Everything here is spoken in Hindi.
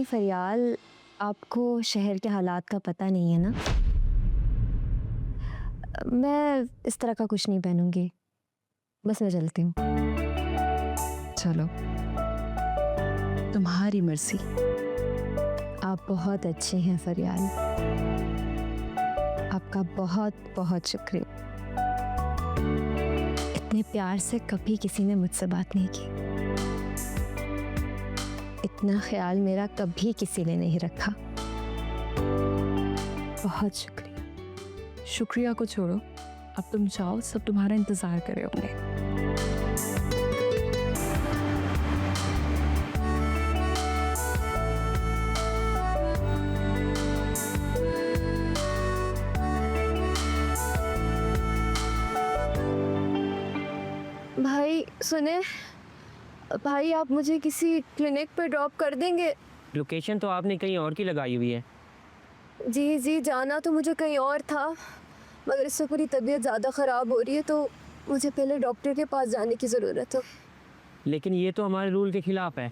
नहीं फरियाल, आपको शहर के हालात का पता नहीं है ना। मैं इस तरह का कुछ नहीं पहनूंगी, बस मैं चलती हूँ। चलो, तुम्हारी मर्जी। आप बहुत अच्छी हैं फरियाल, आपका बहुत बहुत शुक्रिया। इतने प्यार से कभी किसी ने मुझसे बात नहीं की, इतना ख्याल मेरा कभी किसी ने नहीं रखा। बहुत शुक्रिया। शुक्रिया को छोड़ो, अब तुम जाओ, सब तुम्हारा इंतजार कर रहे होंगे। भाई सुने, भाई आप मुझे किसी क्लिनिक पे ड्रॉप कर देंगे? लोकेशन तो आपने कहीं और की लगाई हुई है। जी जी, जाना तो मुझे कहीं और था, मगर इससे पूरी तबीयत ज़्यादा ख़राब हो रही है तो मुझे पहले डॉक्टर के पास जाने की ज़रूरत है। लेकिन ये तो हमारे रूल के खिलाफ है।